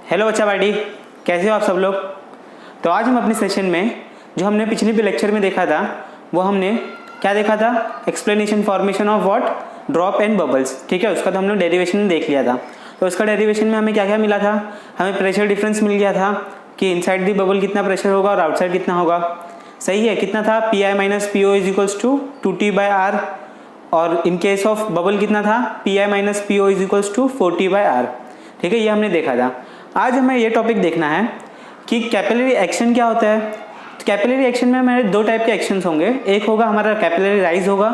Hello बच्चा party, कैसे हो आप सब लोग। तो आज हम अपने सेशन में जो हमने पिछले भी लेक्चर में देखा था वो हमने क्या देखा था, explanation formation of what, drop and bubbles. ठीक है, उसका तो हम लोग डेरिवेशन में देख लिया था। तो उसका डेरिवेशन में हमें क्या क्या मिला था, हमें प्रेशर डिफरेंस मिल गया था कि इनसाइड दी बबल कितना प्रेशर होगा और आउटसाइड कितना होगा। सही है, कितना था, P I minus P O is equals to 2T/R। और इन केस ऑफ बबल कितना था, P I minus P O is equals to 4T/R। ठीक है, ये हमने देखा था। आज हमें ये टॉपिक देखना है कि कैपिलरी एक्शन क्या होता है। तो कैपिलरी एक्शन में हमारे दो टाइप के एक्शंस होंगे, एक होगा हमारा कैपिलरी राइज होगा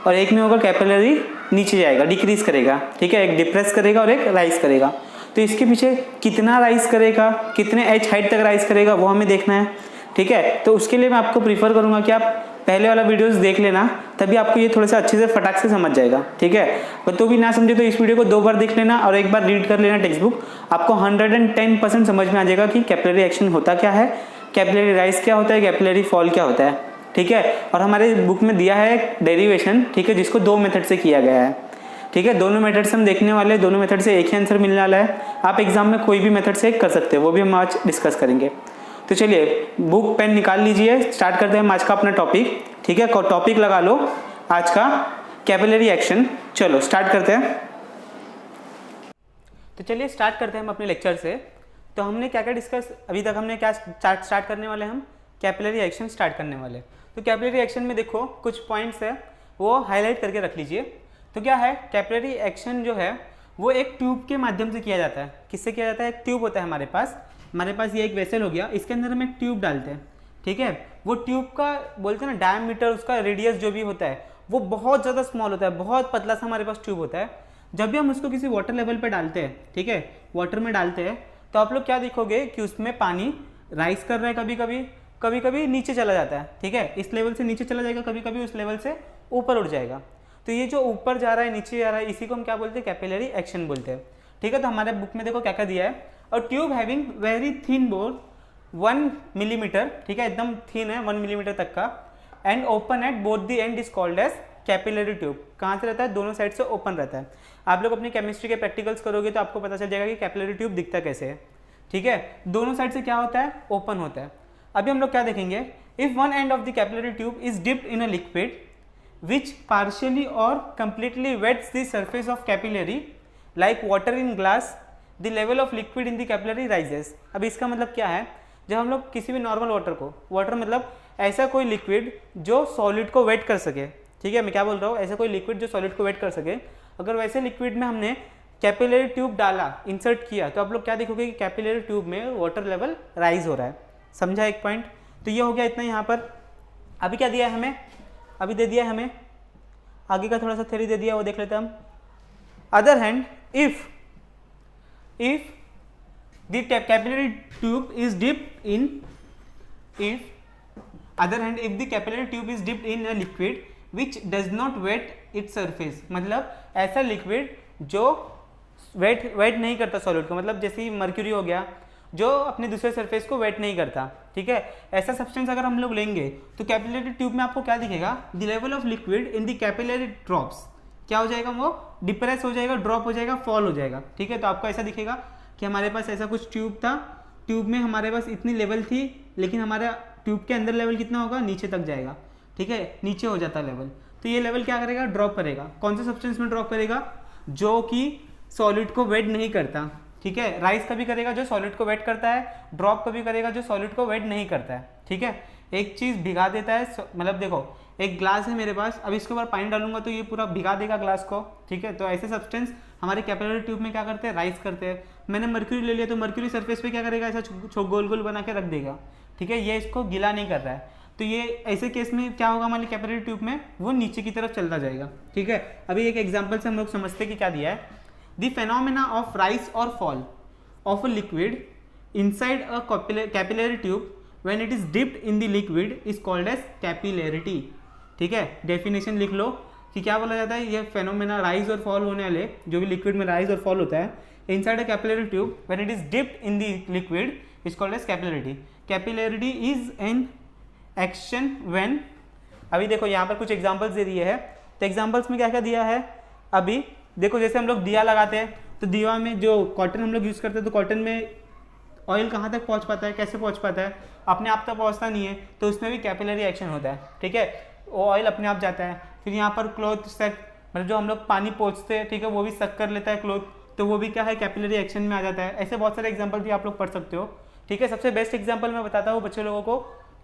और एक में होगा कैपिलरी नीचे जाएगा, डिक्रीज करेगा। ठीक है, एक डिप्रेस करेगा और एक राइज करेगा। तो इसके पीछे कितना राइज करेगा, कितने एच हाइट तक राइज करेगा वो हमें देखना है। ठीक है, तो उसके लिए मैं आपको प्रीफर करूंगा कि आप पहले वाला वीडियोस देख लेना, तभी आपको ये थोड़ा सा अच्छे से फटाक से समझ जाएगा। ठीक है, तो भी ना समझे तो इस वीडियो को 2 बार देख लेना और एक बार रीड कर लेना टेक्स्ट बुक। आपको 110% समझ में आ जाएगा कि कैपिलरी एक्शन होता क्या है, कैपिलरी राइज क्या होता है, कैपिलरी फॉल क्या होता है। ठीक है, और हमारे बुक में दिया है डेरिवेशन, ठीक है, जिसको 2 मेथड से किया गया है। ठीक है, दोनों मेथड से हम देखने वाले, दोनों मेथड से एक ही आंसर मिलने वाला है। आप एग्जाम में कोई भी मेथड से कर सकते हो, वो भी हम आज डिस्कस करेंगे। तो चलिए बुक पेन निकाल लीजिए, स्टार्ट करते हैं हम आज का अपना टॉपिक। ठीक है, टॉपिक लगा लो आज का कैपिलरी एक्शन। चलो स्टार्ट करते हैं। तो चलिए स्टार्ट करते हैं हम अपने लेक्चर से। तो हमने क्या क्या डिस्कस अभी तक, हमने क्या स्टार्ट करने वाले, हम कैपिलरी एक्शन स्टार्ट करने वाले। तो कैपिलरी एक्शन में देखो कुछ पॉइंट्स है वो हाईलाइट करके रख लीजिए। तो क्या है, कैपिलरी एक्शन जो है वो एक ट्यूब के माध्यम से किया जाता है। किससे किया जाता है, एक ट्यूब होता है हमारे पास ये एक वेसल हो गया, इसके अंदर हम एक ट्यूब डालते हैं। ठीक है, वो ट्यूब का बोलते हैं ना डायमीटर, उसका रेडियस जो भी होता है वो बहुत ज़्यादा स्मॉल होता है, बहुत पतला सा हमारे पास ट्यूब होता है। जब भी हम उसको किसी वाटर लेवल पे डालते हैं, ठीक है, वाटर में डालते हैं, तो आप लोग क्या देखोगे कि उसमें पानी राइज कर रहा है, कभी कभी नीचे चला जाता है। ठीक है, इस लेवल से नीचे चला जाएगा, कभी कभी उस लेवल से ऊपर उठ जाएगा। तो ये जो ऊपर जा रहा है नीचे जा रहा है, इसी को हम क्या बोलते हैं, कैपिलरी एक्शन बोलते हैं। ठीक है, तो हमारे बुक में देखो क्या क्या दिया है, और tube having very thin bore 1 millimetre, ठीक है, एकदम थिन है 1 मिलीमीटर तक का, end open at both the end is called as capillary tube. कहाँ से रहता है, दोनों साइड से ओपन रहता है। आप लोग अपनी केमिस्ट्री के प्रैक्टिकल्स करोगे तो आपको पता चल जाएगा कि कैपिलरी ट्यूब दिखता कैसे है। ठीक है, दोनों साइड से क्या होता है, ओपन होता है। अभी हम लोग क्या देखेंगे, if one end of the capillary tube is dipped in a liquid which partially or completely wets the surface of capillary like water in glass, the level of liquid in the capillary rises. अब इसका मतलब क्या है, जब हम लोग किसी भी नॉर्मल वाटर मतलब ऐसा कोई लिक्विड जो सॉलिड को वेट कर सके। ठीक है, मैं क्या बोल रहा हूँ, ऐसा कोई लिक्विड जो सॉलिड को वेट कर सके, अगर वैसे लिक्विड में हमने कैपिलरी ट्यूब डाला, इंसर्ट किया, तो आप लोग क्या देखोगे कि कैपिलरी ट्यूब में वाटर लेवल राइज हो रहा है। समझा एक पॉइंट। तो ये हो गया इतना यहाँ पर। अभी क्या दिया है हमें, अभी दे दिया है हमें आगे का थोड़ा सा थ्योरी दे दिया, वो देख लेते हैं हम। Other hand if the capillary tube is dipped in if the capillary tube is dipped in a liquid which does not wet its surface, मतलब ऐसा लिक्विड जो वेट नहीं करता सॉलिड को, मतलब जैसे मर्क्यूरी हो गया जो अपने दूसरे सरफेस को वेट नहीं करता। ठीक है, ऐसा सब्सटेंस अगर हम लोग लेंगे तो कैपिलरी ट्यूब में आपको क्या दिखेगा, the level of liquid in the capillary drops, क्या हो जाएगा, वो डिप्रेस हो जाएगा, ड्रॉप हो जाएगा, फॉल हो जाएगा। ठीक है, तो आपको ऐसा दिखेगा कि हमारे पास ऐसा कुछ ट्यूब था, ट्यूब में हमारे पास इतनी लेवल थी, लेकिन हमारा ट्यूब के अंदर लेवल कितना होगा, नीचे तक जाएगा। ठीक है, नीचे हो जाता लेवल, तो ये लेवल क्या करेगा, ड्रॉप करेगा। कौन से सब्सटेंस में ड्रॉप करेगा, जो कि सॉलिड को वेट नहीं करता। ठीक है, राइज कभी करेगा जो सॉलिड को वेट करता है, ड्रॉप कभी करेगा जो सॉलिड को वेट नहीं करता है। ठीक है, एक चीज़ भिगा देता है, मतलब देखो एक ग्लास है मेरे पास, अब इसके ऊपर पानी डालूंगा तो ये पूरा भिगा देगा ग्लास को। ठीक है, तो ऐसे सब्सटेंस हमारे कैपिलरी ट्यूब में क्या करते हैं, राइज करते हैं। मैंने मर्क्यूरी ले लिया तो मर्क्यूरी सरफेस पे क्या करेगा, ऐसा गोल गोल बना के रख देगा। ठीक है, ये इसको गीला नहीं कर रहा है, तो ये ऐसे केस में क्या होगा, हमारी कैपिलरी ट्यूब में वो नीचे की तरफ चलता जाएगा। ठीक है, अभी एक एग्जाम्पल से हम लोग समझते हैं कि क्या दिया है। द फेनोमेना ऑफ राइज और fall of a liquid inside a capillary tube when it is dipped in the liquid is called as capillarity. ठीक है, डेफिनेशन लिख लो कि क्या बोला जाता है, ये फेनोमेना राइज और फॉल होने वाले, जो भी लिक्विड में राइज और फॉल होता है inside a capillary tube when it is dipped in the liquid is called as capillarity. Capillarity is an action when, अभी देखो यहाँ पर कुछ एग्जांपल्स दे दिए हैं, तो एग्जांपल्स में क्या क्या दिया है, अभी देखो जैसे हम लोग दिया लगाते हैं तो दिया में जो कॉटन हम लोग यूज़ करते हैं, तो कॉटन में ऑयल कहाँ तक पहुँच पाता है, कैसे पहुँच पाता है, अपने आप तक पहुँचता नहीं है, तो उसमें भी कैपिलरी एक्शन होता है, ठीक है, वो ऑयल अपने आप जाता है। फिर यहाँ पर क्लॉथ सक, मतलब जो हम लोग पानी पोंछते हैं, ठीक है, वो भी सक कर लेता है क्लॉथ, तो वो भी क्या है, कैपिलरी एक्शन में आ जाता है। ऐसे बहुत सारे एग्जाम्पल भी आप लोग पढ़ सकते हो, ठीक है। सबसे बेस्ट एग्जाम्पल मैं बताता हूँ बच्चे लोगों को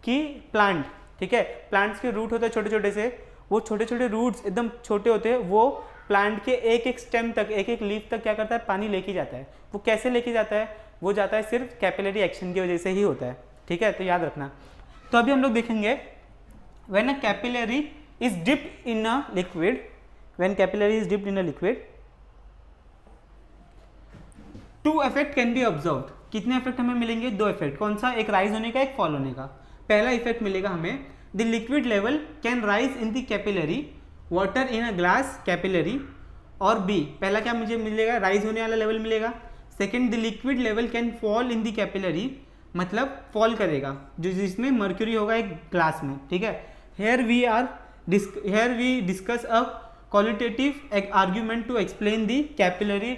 कि प्लांट, ठीक है, प्लांट्स के रूट होते हैं छोटे छोटे से, वो छोटे छोटे रूट्स एकदम छोटे होते हैं, वो प्लांट के एक एक स्टेम तक, एक एक लीफ तक क्या करता है, पानी लेके जाता है। वो कैसे लेके जाता है, वो जाता है सिर्फ कैपिलरी एक्शन की वजह से ही होता है, ठीक है, तो याद रखना। तो अभी हम लोग देखेंगे when a capillary is dipped in a liquid, when capillary is dipped in a liquid, two effect can be observed. कितने इफेक्ट हमें मिलेंगे, 2 इफेक्ट। कौन सा, एक राइज होने का, एक फॉल होने का। पहला इफेक्ट मिलेगा हमें, the liquid level can rise in the capillary water in a glass capillary, और बी, पहला क्या मुझे मिलेगा, राइज होने वाला लेवल मिलेगा। Second, the liquid level can fall in the capillary, मतलब फॉल करेगा, जो जिसमें मर्क्यूरी होगा एक ग्लास में, ठीक है। Here we discuss a qualitative argument to explain the capillary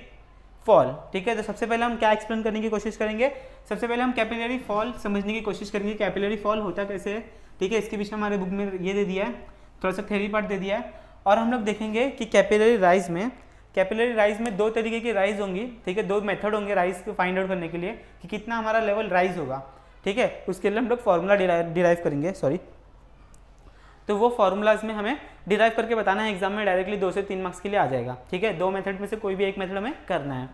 fall, ठीक है। तो सबसे पहले हम क्या एक्सप्लेन करने की कोशिश करेंगे, सबसे पहले हम कैपिलरी फॉल समझने की कोशिश करेंगे, कैपिलरी फॉल होता कैसे है, ठीक है। इसके पीछे हमारे बुक में ये दे दिया है, थोड़ा सा थ्योरी पार्ट दे दिया है, और हम लोग देखेंगे कि कैपिलरी राइज में 2 तरीके की राइज होंगी, ठीक है, 2 मेथड होंगे राइज को फाइंड आउट करने के लिए कि कितना हमारा लेवल राइज होगा, ठीक है। उसके लिए हम लोग फॉर्मूला डिराइव करेंगे, तो वो फॉर्मूलाज में हमें डिराइव करके बताना है, एग्जाम में डायरेक्टली 2 से 3 मार्क्स के लिए आ जाएगा, ठीक है। 2 मेथड में से कोई भी एक मेथड हमें करना है।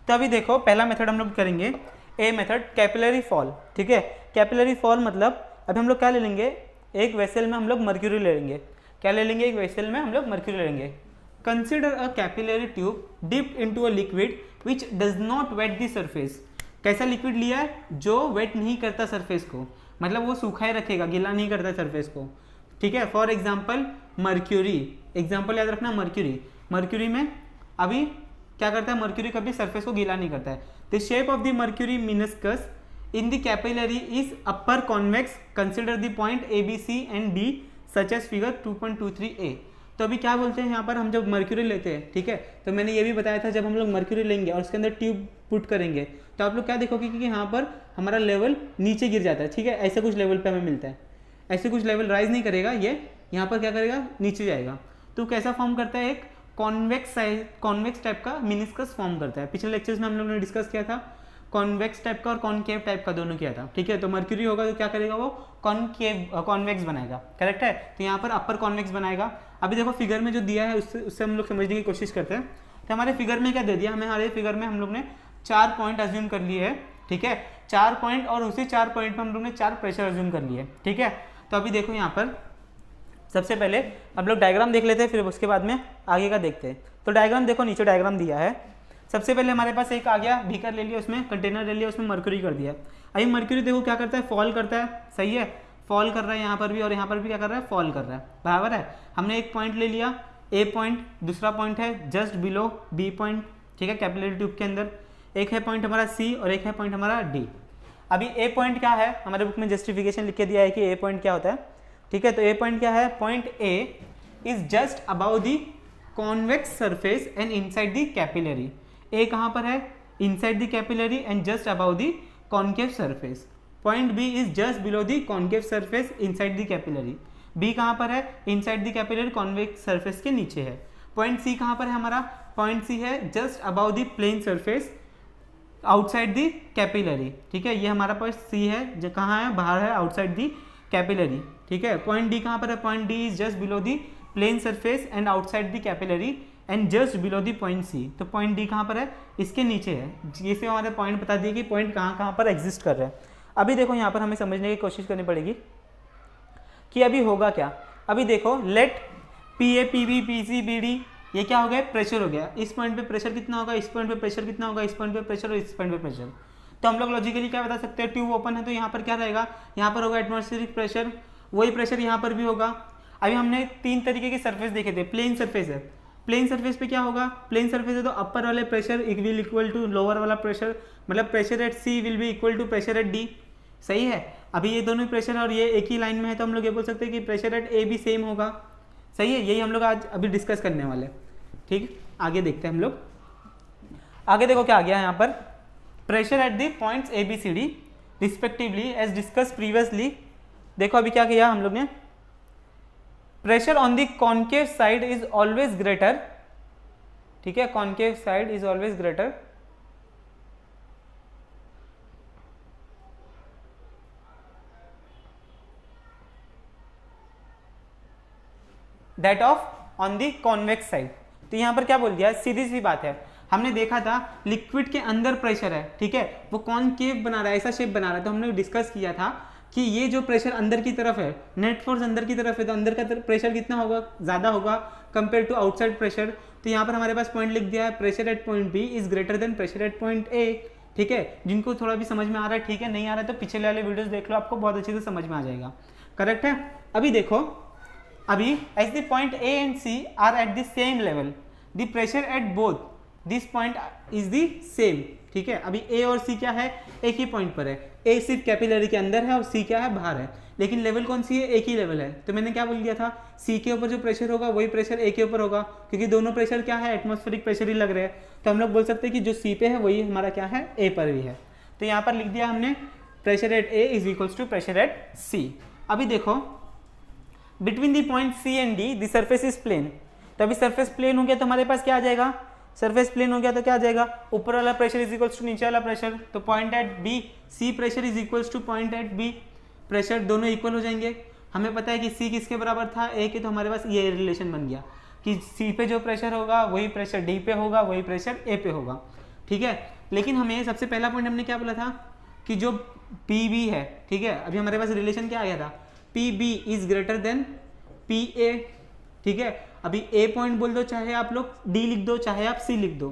तो अभी देखो, पहला मेथड हम लोग करेंगे ए मेथड, कैपिलरी फॉल, ठीक है। कैपिलरी फॉल मतलब अभी हम लोग क्या ले लेंगे, एक वेसल में हम लोग मर्क्यूरी ले लेंगे, क्या ले लेंगे, एक वेसल में हम लोग मर्क्यूरी ले लेंगे। Consider a capillary tube dipped into a liquid which does not wet the surface. कैसा लिक्विड लिया है, जो वेट नहीं करता सरफेस को, मतलब वो सूखा ही रखेगा, गीला नहीं करता सरफेस को, ठीक है। फॉर एग्जाम्पल मर्क्यूरी, एग्जाम्पल याद रखना, मर्क्यूरी में अभी क्या करता है, मर्क्यूरी कभी सरफेस को गीला नहीं करता है। The shape of the mercury meniscus in the capillary is upper convex, consider the point A B C and D such as figure 2.23a। तो अभी क्या बोलते हैं यहाँ पर, हम जब मर्क्यूरी लेते हैं, ठीक है, तो मैंने ये भी बताया था, जब हम लोग मर्क्यूरी लेंगे और उसके अंदर ट्यूब पुट करेंगे, तो आप लोग क्या देखोगे कि यहाँ पर हमारा लेवल नीचे गिर जाता है, ठीक है, ऐसे कुछ लेवल पे हमें मिलता है, ऐसे कुछ लेवल राइज नहीं करेगा, ये यहाँ पर क्या करेगा, नीचे जाएगा। तो कैसा फॉर्म करता है, एक कॉन्वेक्स टाइप का मिनिस्कस फॉर्म करता है। पिछले लेक्चर्स में हम लोगों ने डिस्कस किया था, कॉन्वेक्स टाइप का और कॉनकेव टाइप का दोनों किया था, ठीक है। तो मर्क्यूरी होगा तो क्या करेगा, वो कॉन्वेक्स बनाएगा, करेक्ट है। तो यहाँ पर अपर कॉन्वेक्स बनाएगा। अभी देखो फिगर में जो दिया है उससे हम लोग समझने की कोशिश करते हैं। तो हमारे फिगर में क्या दे दिया, हमारे फिगर में हम लोग ने 4 पॉइंट अज्यूम कर लिए है, ठीक है, 4 पॉइंट, और उसी 4 पॉइंट में हम लोग ने 4 प्रेशर अज्यूम कर लिए, ठीक है। तो अभी देखो यहाँ पर सबसे पहले हम लोग डायग्राम देख लेते हैं, फिर उसके बाद में आगे का देखते हैं। तो डायग्राम देखो, नीचे डायग्राम दिया है। सबसे पहले हमारे पास एक आ गया, बीकर ले लिया, उसमें कंटेनर ले लिया, उसमें मर्क्यूरी कर दिया। अभी मर्क्यूरी देखो क्या करता है, फॉल करता है, सही है, फॉल कर रहा है यहाँ पर भी, और यहाँ पर भी क्या कर रहा है, फॉल कर रहा है, बराबर है। हमने एक पॉइंट ले लिया ए पॉइंट, दूसरा पॉइंट है जस्ट बिलो बी पॉइंट, ठीक है, कैपिलरी ट्यूब के अंदर। एक है पॉइंट हमारा सी और एक है पॉइंट हमारा डी। अभी ए पॉइंट क्या है, हमारे बुक में जस्टिफिकेशन लिख के दिया है कि ए पॉइंट क्या होता है, ठीक है। तो ए पॉइंट क्या है, point A is just above the convex surface and inside the capillary. A कहाँ पर है, inside the capillary and just above the concave surface. Point B is just below the concave surface inside the capillary. B कहाँ पर है, inside the capillary, convex surface के नीचे है। Point सी कहाँ पर है हमारा, पॉइंट सी है just above the plane surface outside the capillary, ठीक है। ये हमारा पॉइंट सी है, जो कहाँ है, बाहर है, आउटसाइड द कैपिलरी, ठीक है। पॉइंट डी कहाँ पर है, point D is just below the plane surface and outside the capillary and just below the point C. तो पॉइंट डी कहाँ पर है, इसके नीचे है। जिससे हमारे पॉइंट बता दिए कि पॉइंट कहाँ कहाँ पर एग्जिस्ट कर रहे हैं। अभी देखो यहाँ पर हमें समझने की कोशिश करनी पड़ेगी कि अभी होगा क्या। अभी देखो, let P A P B P C B D, ये क्या हो गया, प्रेशर हो गया। इस पॉइंट पे प्रेशर कितना होगा, इस पॉइंट पे प्रेशर कितना होगा, इस पॉइंट पे प्रेशर और इस पॉइंट पे प्रेशर। तो हम लोग लॉजिकली क्या बता सकते हैं, ट्यूब ओपन है तो यहाँ पर क्या रहेगा, यहाँ पर होगा एटमॉस्फेरिक प्रेशर, वही प्रेशर यहाँ पर भी होगा। अभी हमने 3 तरीके के सरफेस देखे थे। प्लेन सरफेस है, प्लेन सरफेस पे क्या होगा, प्लेन सरफेस है तो अपर वाले pressure will equal to lower वाला प्रेशर, मतलब pressure at C will be equal to pressure at D, सही है। अभी ये दोनों प्रेशर और ये एक ही लाइन में है तो हम लोग ये बोल सकते हैं कि प्रेशर एट ए भी सेम होगा, सही है। यही हम लोग आज अभी डिस्कस करने वाले, ठीक। आगे देखते हैं हम लोग। आगे देखो क्या आ गया यहाँ पर, pressure at the points A B C D respectively as discuss previously. देखो अभी क्या किया हम लोग ने, pressure on the concave side is always greater, ठीक है, concave side is always greater that of on the convex side. तो यहाँ पर क्या बोल दिया, सीधी सी बात है, हमने देखा था लिक्विड के अंदर प्रेशर है, ठीक है, वो कॉन्केव बना रहा है, ऐसा शेप बना रहा है। तो हमने डिस्कस किया था कि ये जो प्रेशर अंदर की तरफ है, नेट फोर्स अंदर की तरफ है, तो अंदर का प्रेशर कितना होगा, ज़्यादा होगा कंपेयर टू आउटसाइड प्रेशर। तो यहाँ पर हमारे पास पॉइंट लिख दिया है, pressure at point B is greater than pressure at point A, ठीक है। जिनको थोड़ा भी समझ में आ रहा है ठीक है, नहीं आ रहा है तो पिछले वाले वीडियोस देख लो, आपको बहुत अच्छे से समझ में आ जाएगा। करेक्ट है। अभी देखो, अभी as the point A and C are at the same level, the pressure at both this point is the same, ठीक है। अभी ए और सी क्या है, एक ही पॉइंट पर है, ए सिर्फ कैपिलरी के अंदर है और सी क्या है, बाहर है, लेकिन लेवल कौन सी है, एक ही लेवल है। तो मैंने क्या बोल दिया था, सी के ऊपर जो प्रेशर होगा वही प्रेशर ए के ऊपर होगा, क्योंकि दोनों प्रेशर क्या है, एटमॉस्फेरिक प्रेशर ही लग रहे हैं। तो हम लोग बोल सकते हैं कि जो सी पे है वही हमारा क्या है, ए पर भी है। तो यहाँ पर लिख दिया हमने pressure at A is equals to pressure at C. अभी देखो, between the point C and D the surface is plane. तो अभी सरफेस प्लेन हो गया तो हमारे पास क्या आ जाएगा, सरफेस प्लेन हो गया तो क्या आ जाएगा, ऊपर वाला प्रेशर इज इक्वल्स टू नीचे वाला प्रेशर। तो point at B C pressure is equals to point at B pressure, दोनों इक्वल हो जाएंगे। हमें पता है कि सी किसके बराबर था, ए के, तो हमारे पास ये रिलेशन बन गया कि सी पे जो प्रेशर होगा वही प्रेशर डी पे होगा, वही प्रेशर ए पे होगा, ठीक है। लेकिन हमें सबसे पहला पॉइंट हमने क्या बोला था कि जो पी बी है, ठीक है, अभी हमारे पास रिलेशन क्या आ गया था, P B is greater than P A, ठीक है। अभी ए पॉइंट बोल दो, चाहे आप लोग डी लिख दो, चाहे आप सी लिख दो,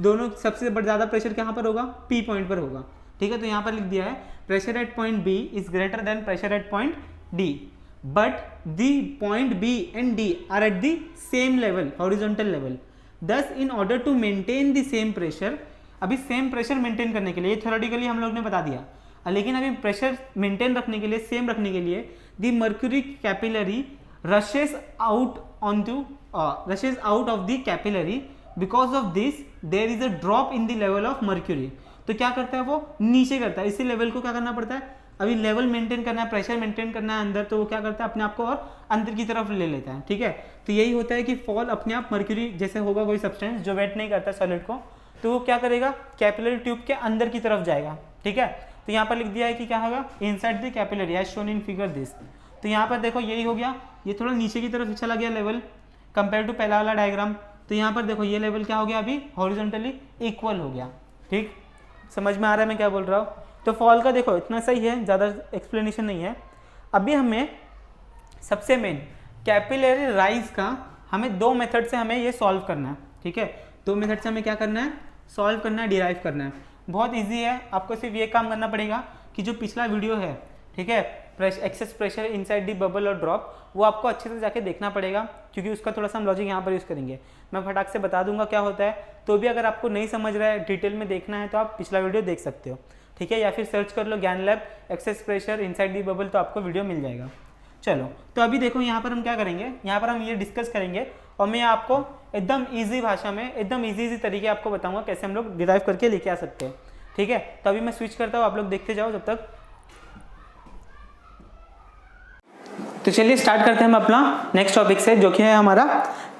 दोनों सबसे ज़्यादा प्रेशर कहाँ पर होगा, पी पॉइंट पर होगा, ठीक है। तो यहाँ पर लिख दिया है pressure at point B is greater than pressure at point D, but the point B and D are at the same level, horizontal level. Thus in order to maintain the same pressure, अभी same pressure maintain करने के लिए, ये theoretically हम लोग ने बता दिया, लेकिन अभी प्रेशर मेंटेन रखने के लिए, सेम रखने के लिए, the mercury capillary rushes out of the capillary, because of this there is a drop in the level of mercury। तो क्या करता है वो, नीचे करता है, इसी लेवल को क्या करना पड़ता है, अभी लेवल मेंटेन करना है, प्रेशर मेंटेन करना है अंदर, तो वो क्या करता है अपने आप को और अंदर की तरफ ले लेता है, ठीक है। तो यही होता है कि फॉल अपने आप मर्क्यूरी जैसे होगा कोई सब्सटेंस जो वेट नहीं करता सॉलिड को, तो वो क्या करेगा, कैपिलरी ट्यूब के अंदर की तरफ जाएगा, ठीक है। तो यहाँ पर लिख दिया है कि क्या होगा, inside the capillary as shown in figure this. तो यहाँ पर देखो यही हो गया, ये थोड़ा नीचे की तरफ चला गया लेवल कंपेयर टू पहला वाला डायग्राम। तो यहाँ पर देखो ये लेवल क्या हो गया, अभी हॉरिजॉन्टली इक्वल हो गया, ठीक, समझ में आ रहा है मैं क्या बोल रहा हूँ। तो फॉल का देखो इतना सही है, ज़्यादा एक्सप्लेनेशन नहीं है। अभी हमें सबसे मेन कैपिलरी राइज का हमें दो मेथड से हमें ये सॉल्व करना है, ठीक है। दो मेथड से हमें क्या करना है, सॉल्व करना है, डिराइव करना है। बहुत ईजी है, आपको सिर्फ ये काम करना पड़ेगा कि जो पिछला वीडियो है, ठीक है, excess pressure inside the bubble और ड्रॉप, वो आपको अच्छे से जाके देखना पड़ेगा, क्योंकि उसका थोड़ा सा हम लॉजिक यहाँ पर यूज़ करेंगे। मैं फटाक से बता दूंगा क्या होता है, तो भी अगर आपको नहीं समझ रहा है, डिटेल में देखना है, तो आप पिछला वीडियो देख सकते हो, ठीक है, या फिर सर्च कर लो ज्ञान lab excess pressure inside the bubble, तो आपको वीडियो मिल जाएगा। चलो, तो अभी देखो यहाँ पर हम क्या करेंगे, यहाँ पर हम ये डिस्कस करेंगे और मैं आपको एकदम ईजी भाषा में, एकदम ईजी तरीके आपको बताऊँगा कैसे हम लोग डिराइव करके लेके आ सकते हैं, ठीक है। तो अभी मैं स्विच करता हूँ, आप लोग देखते जाओ जब तक। तो चलिए स्टार्ट करते हैं हम अपना नेक्स्ट टॉपिक से, जो कि है हमारा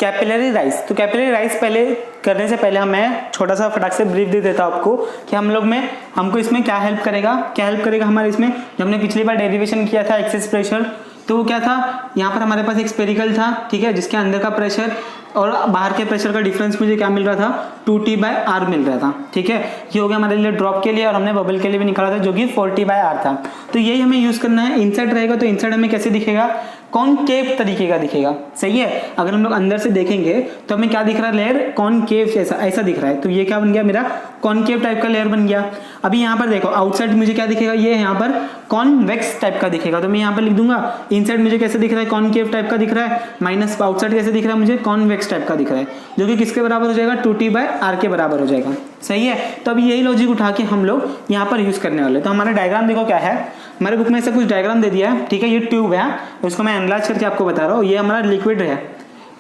कैपिलरी राइज। तो कैपिलरी राइज पहले करने से पहले मैं छोटा सा फटाक से ब्रीफ दे देता हूँ आपको कि हम लोग में हमको इसमें क्या हेल्प करेगा हमारे इसमें, जो हमने पिछली बार डेरिवेशन किया था एक्सेस प्रेशर, तो वो क्या था, यहाँ पर हमारे पास एक स्पेरिकल था, ठीक है, जिसके अंदर का प्रेशर और बाहर के प्रेशर का डिफरेंस मुझे क्या मिल रहा था, 2T/R मिल रहा था, ठीक है। ये हो गया हमारे लिए ड्रॉप के लिए, और हमने बबल के लिए भी निकाला था जो कि 4T/R था। तो यही हमें यूज करना है। इनसाइड रहेगा तो इनसाइड हमें कैसे दिखेगा, कॉनकेव तरीके का दिखेगा, सही है। अगर हम लोग अंदर से देखेंगे तो हमें क्या दिख रहा है, लेयर कॉनकेव ऐसा दिख रहा है। तो ये क्या बन गया, मेरा कॉनकेव टाइप का लेयर बन गया। अभी यहाँ पर देखो आउटसाइड मुझे क्या दिखेगा, ये यहाँ पर कॉन्वेक्स टाइप का दिखेगा, तो मैं यहाँ पर लिख दूंगा इनसाइड मुझे कैसे दिख रहा है, कॉनकेव टाइप का दिख रहा है, माइनस आउटसाइड कैसे दिख रहा है मुझे, कॉन्वेक्स टाइप का दिख रहा है, जो कि किसके बराबर हो जाएगा, 2T/R के बराबर हो जाएगा, सही है। तो अभी यही लॉजिक उठा के हम लोग यहाँ पर यूज करने वाले। तो हमारा डायग्राम देखो क्या है, हमारे बुक में ऐसा कुछ डायग्राम दे दिया है, ठीक है। ये ट्यूब है, उसको मैं एनालाइज करके आपको बता रहा हूँ। ये हमारा लिक्विड है,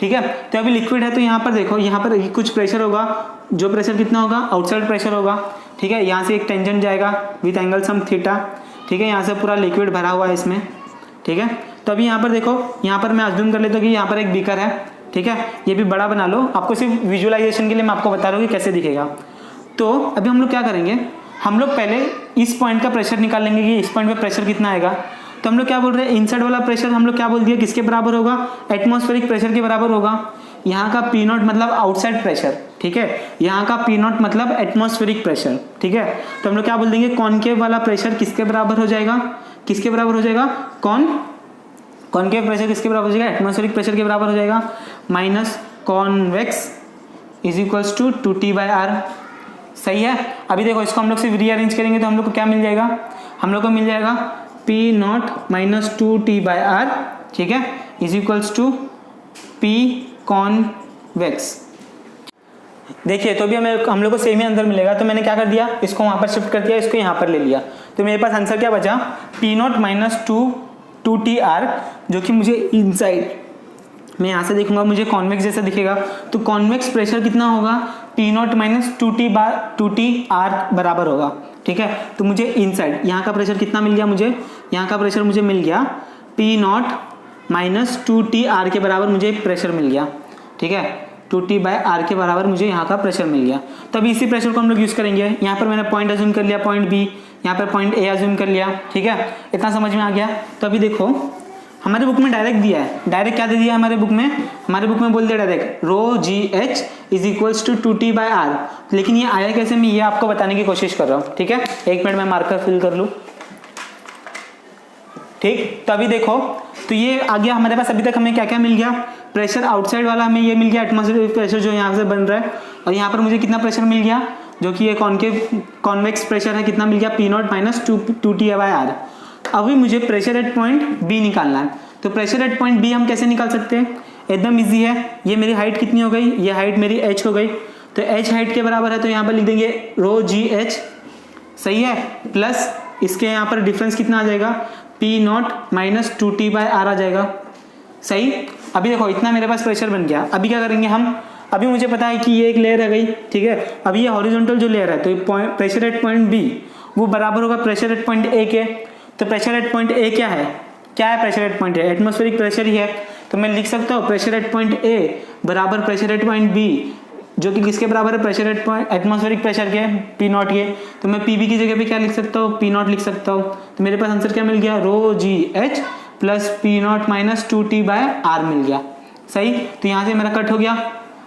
ठीक है। तो अभी लिक्विड है, तो यहाँ पर देखो, यहाँ पर कुछ प्रेशर होगा, जो प्रेशर कितना होगा, आउटसाइड प्रेशर होगा, ठीक है। यहाँ से एक टेंजेंट जाएगा विथ एंगल सम थीटा, ठीक है। यहाँ से पूरा लिक्विड भरा हुआ है इसमें, ठीक है। तो अभी यहाँ पर देखो, यहाँ पर मैं अज्यूम कर लेता हूँ कि यहाँ पर एक बीकर है, ठीक है। ये भी बड़ा बना लो, आपको सिर्फ विजुअलाइजेशन के लिए मैं आपको बता रहा हूँ कि कैसे दिखेगा। तो अभी हम लोग क्या करेंगे, हम लोग पहले इस पॉइंट का प्रेशर निकाल लेंगे कि इस पॉइंट पे प्रेशर कितना आएगा। तो हम लोग क्या बोल रहे हैं, इनसाइड वाला प्रेशर हम लोग क्या बोल दिया, किसके बराबर होगा, एटमॉस्फेरिक प्रेशर के बराबर होगा। यहाँ का पी नॉट मतलब आउटसाइड प्रेशर, ठीक है। यहाँ का पी नॉट मतलब एटमॉस्फेरिक प्रेशर, ठीक है। तो हम लोग क्या बोल देंगे, कॉनकेव वाला प्रेशर किसके बराबर हो जाएगा, किसके बराबर हो जाएगा, कॉनकेव प्रेशर किसके बराबर हो जाएगा, एटमॉस्फेरिक प्रेशर के बराबर हो जाएगा, minus convex is equals to 2T/R। सही है। अभी देखो इसको हम लोग सिर्फ रीअरेंज करेंगे तो हम लोग को क्या मिल जाएगा, हम लोग को मिल जाएगा P नॉट माइनस 2T/R, ठीक है, is equals to P convex. देखिए तो अभी हम लोग को सेम ही आंसर मिलेगा। तो मैंने क्या कर दिया, इसको वहाँ पर शिफ्ट कर दिया, इसको यहाँ पर ले लिया। तो मेरे पास आंसर क्या बचा, P नॉट माइनस 2T/R, जो कि मुझे इनसाइड, मैं यहाँ से देखूंगा मुझे कॉन्वेक्स जैसा दिखेगा। तो कॉन्वेक्स प्रेशर कितना होगा, P नॉट माइनस 2T/R बराबर होगा, ठीक है। तो मुझे इनसाइड यहाँ का प्रेशर कितना मिल गया, मुझे यहाँ का प्रेशर मुझे मिल गया P नॉट माइनस 2T/R के बराबर मुझे प्रेशर मिल गया, ठीक है। 2T/R के बराबर मुझे यहाँ का प्रेशर मिल गया। तो अभी इसी प्रेशर को हम लोग यूज़ करेंगे। यहाँ पर मैंने पॉइंट अज्यूम कर लिया, पॉइंट बी, यहाँ पर पॉइंट ए अज्यूम कर लिया, ठीक है। इतना समझ में आ गया। तो अभी देखो हमारे बुक में डायरेक्ट दिया है, डायरेक्ट क्या दे दिया हमारे बुक में, हमारे बुक में बोल दिया direct ρGH is equals to 2T/R। लेकिन ये आया कैसे, मैं ये आपको बताने की कोशिश कर रहा हूँ, ठीक है। एक मिनट में मार्कर फिल कर लूँ, ठीक। तो अभी देखो, तो ये आ गया हमारे पास। अभी तक हमें क्या क्या मिल गया, प्रेशर आउटसाइड वाला हमें ये मिल गया, एटमॉस्फेरिक प्रेशर जो यहाँ से बन रहा है। और यहाँ पर मुझे कितना प्रेशर मिल गया, जो कि ये कॉन्वेक्स प्रेशर है, कितना मिल गया, P नॉट माइनस 2T/R। अभी मुझे प्रेशर एट पॉइंट बी निकालना है। तो प्रेशर एट पॉइंट बी हम कैसे निकाल सकते हैं, एकदम इजी है। ये मेरी हाइट कितनी हो गई, ये हाइट मेरी h हो गई। तो h हाइट के बराबर है, तो यहाँ पर लिख देंगे ρGH, सही है, प्लस इसके यहाँ पर डिफरेंस कितना आ जाएगा, P नॉट माइनस 2T/R आ जाएगा, सही। अभी देखो इतना मेरे पास प्रेशर बन गया। अभी क्या करेंगे हम, अभी मुझे पता है कि ये एक लेयर है गई, ठीक है। अभी ये हॉरिजॉन्टल जो लेयर है, तो प्रेशर एट पॉइंट बी वो बराबर होगा प्रेशर एट पॉइंट ए के। तो प्रेशर एट पॉइंट ए क्या है, क्या है pressure at point A, atmospheric pressure ही है। तो मैं लिख सकता हूँ प्रेशर एट पॉइंट ए बराबर प्रेशर एट पॉइंट बी, जो कि किसके बराबर है, pressure at point atmospheric pressure के, P नॉट के। तो मैं PB की जगह पे क्या लिख सकता हूँ, P नॉट लिख सकता हूँ। तो मेरे पास आंसर क्या मिल गया, ρGH plus P nought minus 2T/R मिल गया, सही। तो यहाँ से मेरा कट हो गया,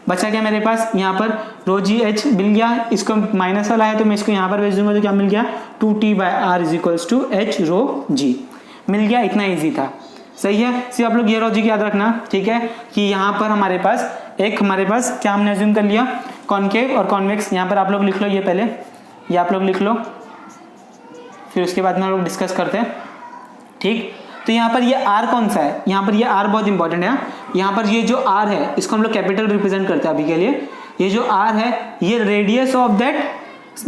बचा क्या मेरे पास, यहाँ पर ρGH मिल गया, इसको माइनस वाला है तो मैं इसको यहाँ पर भेज दूंगा। तो क्या मिल गया, 2T/R is equals to H ρG मिल गया। इतना इजी था, सही है। सिर्फ आप लोग ये लॉजिक याद रखना, ठीक है, कि यहाँ पर हमारे पास क्या हमने अज्यूम कर लिया, कॉनकेव और कॉन्वेक्स। यहाँ पर आप लोग लिख लो, ये पहले ये आप लोग लिख लो, फिर उसके बाद में हम लोग डिस्कस करते हैं, ठीक। तो यहाँ पर ये R कौन सा है, यहाँ पर ये R बहुत इंपॉर्टेंट है। यहाँ पर ये जो R है इसको हम लोग कैपिटल रिप्रेजेंट करते हैं अभी के लिए। ये जो R है ये रेडियस ऑफ दैट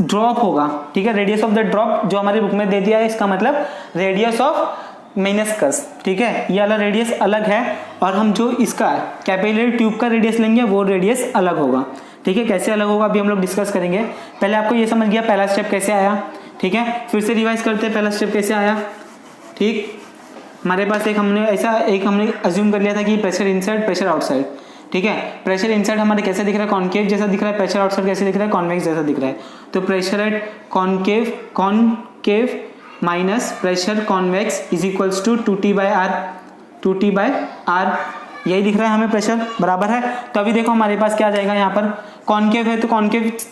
ड्रॉप होगा, ठीक है। रेडियस ऑफ दैट ड्रॉप जो हमारी बुक में दे दिया है, इसका मतलब रेडियस ऑफ मेनिस्कस, ठीक है। ये वाला रेडियस अलग है, और हम जो इसका कैपिलरी ट्यूब का रेडियस लेंगे वो रेडियस अलग होगा, ठीक है। कैसे अलग होगा अभी हम लोग डिस्कस करेंगे। पहले आपको ये समझ गया पहला स्टेप कैसे आया, ठीक है। फिर से रिवाइज करते हैं, पहला स्टेप कैसे आया, ठीक। हमारे पास हमने अज्यूम कर लिया था कि प्रेशर इनसाइड प्रेशर आउटसाइड, ठीक है। प्रेशर इनसाइड हमारे कैसे दिख रहा है, कॉनकेव जैसा दिख रहा है। प्रेशर आउटसाइड कैसे दिख रहा है, कॉन्वेक्स जैसा दिख रहा है। तो pressure at concave minus pressure convex is equals to 2T/R यही दिख रहा है हमें, प्रेशर बराबर है। तो अभी देखो हमारे पास क्या आ जाएगा, यहाँ पर कॉनकेव है तो कॉनकेव इस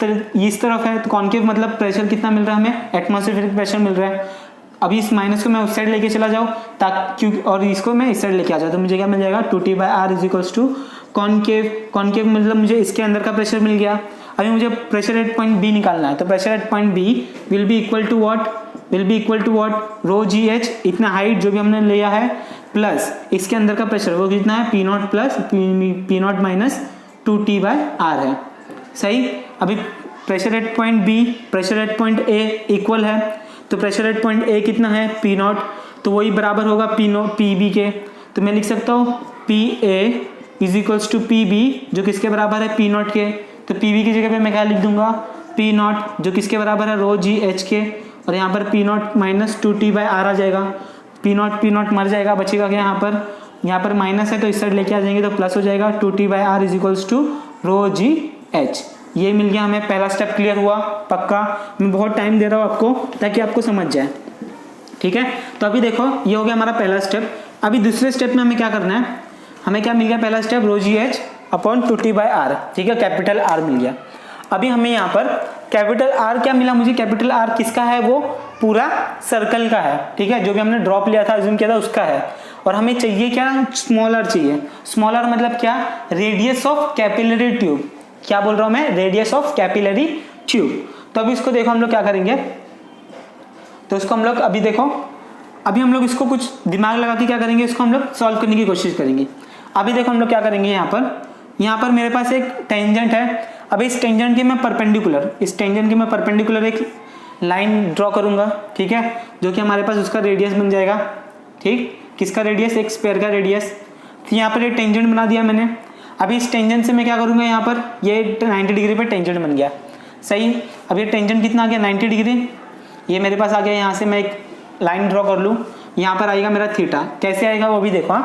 तरफ है, तो कॉनकेव मतलब प्रेशर कितना मिल रहा है हमें, एटमॉस्फेरिक प्रेशर मिल रहा है। अभी इस माइनस को मैं उस साइड लेके चला जाऊँ ताकि, और इसको मैं इस साइड लेके आ जाऊँ, तो मुझे क्या मिल जाएगा, 2T/R is equals to concave मतलब मुझे इसके अंदर का प्रेशर मिल गया। अभी मुझे प्रेशर एट पॉइंट बी निकालना है। तो pressure at point B will be equal to what, ρGH इतना हाइट जो भी हमने लिया है, प्लस इसके अंदर का प्रेशर वो कितना है, P nought plus P nought minus 2T/R है, सही। अभी pressure at point B pressure at point A equal है, तो प्रेशर एट पॉइंट ए कितना है, P नॉट, तो वही बराबर होगा PB के। तो मैं लिख सकता हूँ PA is equals to PB, जो किसके बराबर है, P नॉट के। तो PB की जगह पे मैं क्या लिख दूंगा, पी नॉट जो किसके बराबर है, रो जी एच के, और यहाँ पर पी नॉट माइनस 2t/r आ जाएगा। पी नॉट मर जाएगा, बचेगा क्या यहाँ पर माइनस है तो इस साइड लेके आ जाएंगे तो प्लस हो जाएगा, 2t/r is equals to rho ji H. ये मिल गया हमें, पहला स्टेप क्लियर हुआ। पक्का मैं बहुत टाइम दे रहा हूँ आपको ताकि आपको समझ जाए, ठीक है। तो अभी देखो ये हो गया हमारा पहला स्टेप। अभी दूसरे स्टेप में हमें क्या करना है, हमें क्या मिल गया, पहला स्टेप रो जी एच अपॉन 2t/r, ठीक है, कैपिटल आर मिल गया। अभी हमें यहाँ पर कैपिटल आर क्या मिला मुझे, कैपिटल आर किसका है, वो पूरा सर्कल का है, ठीक है, जो भी हमने ड्रॉप लिया था, अज्यूम किया था उसका है। और हमें चाहिए क्या, स्मॉल आर चाहिए। स्मॉल आर मतलब क्या, रेडियस ऑफ कैपिलरी ट्यूब। क्या बोल रहा हूं मैं, रेडियस ऑफ कैपिलरी ट्यूब। तो अभी इसको देखो हम लोग क्या करेंगे, तो इसको हम लोग अभी देखो, अभी हम लोग इसको कुछ दिमाग लगा के क्या करेंगे, इसको हम लोग सॉल्व करने की कोशिश करेंगे। अभी देखो हम लोग क्या करेंगे, यहाँ पर मेरे पास एक टेंजेंट है। अभी इस टेंजेंट की मैं परपेंडिकुलर एक लाइन ड्रॉ करूंगा, ठीक है, जो कि हमारे पास उसका रेडियस बन जाएगा, ठीक, किसका रेडियस, एक स्फीयर का रेडियस। तो यहाँ पर ये टेंजेंट बना दिया मैंने। अभी इस टेंजेंट से मैं क्या करूंगा, यहाँ पर ये 90 डिग्री पर टेंजेंट बन गया, सही। अब ये टेंजेंट कितना आ गया, 90 डिग्री, ये मेरे पास आ गया। यहाँ से मैं एक लाइन ड्रॉ कर लूँ, यहाँ पर आएगा मेरा थीटा, कैसे आएगा वो भी देखो।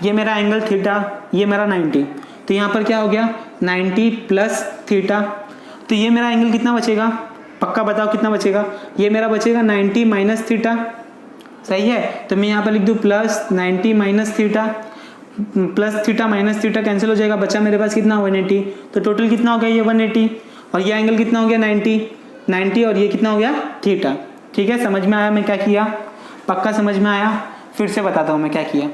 ये मेरा एंगल थीटा, ये मेरा 90, तो यहाँ पर क्या हो गया 90 प्लस थीटा, तो ये मेरा एंगल कितना बचेगा, पक्का बताओ कितना बचेगा, ये मेरा बचेगा 90 माइनस थीटा, सही है। तो मैं यहाँ पर लिख दूँ plus 90 minus theta, plus theta minus theta cancel हो जाएगा, बचा मेरे पास कितना 180। तो टोटल कितना हो गया ये 180, और ये एंगल कितना हो गया 90 और ये कितना हो गया थीटा, ठीक है। समझ में आया मैं क्या किया, पक्का समझ में आया। फिर से बताता हूँ मैं क्या किया,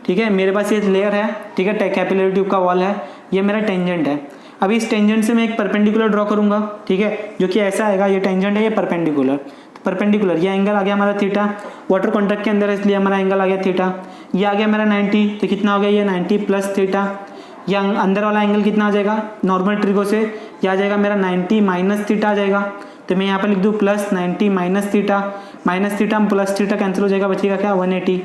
ठीक है। मेरे पास ये लेयर है, ठीक है, कैपिलरी ट्यूब का वॉल है, ये मेरा टेंजेंट है। अभी इस टेंजेंट से मैं एक परपेंडिकुलर ड्रॉ करूंगा, ठीक है, जो कि ऐसा आएगा, ये टेंजेंट है, ये परपेंडिकुलर, तो परपेंडिकुलर ये एंगल आ गया हमारा थीटा, वाटर कॉन्टैक्ट के अंदर है इसलिए हमारा एंगल आ गया थीटा। ये आ गया मेरा 90, तो कितना हो गया ये 90 प्लस थीटा। ये अंदर वाला एंगल कितना आ जाएगा, नॉर्मल ट्रिगो से ये आ जाएगा मेरा 90 माइनस थीटा आ जाएगा। तो मैं यहाँ पर लिख दूँ plus 90 minus theta plus theta cancel हो जाएगा, बचेगा क्या 180।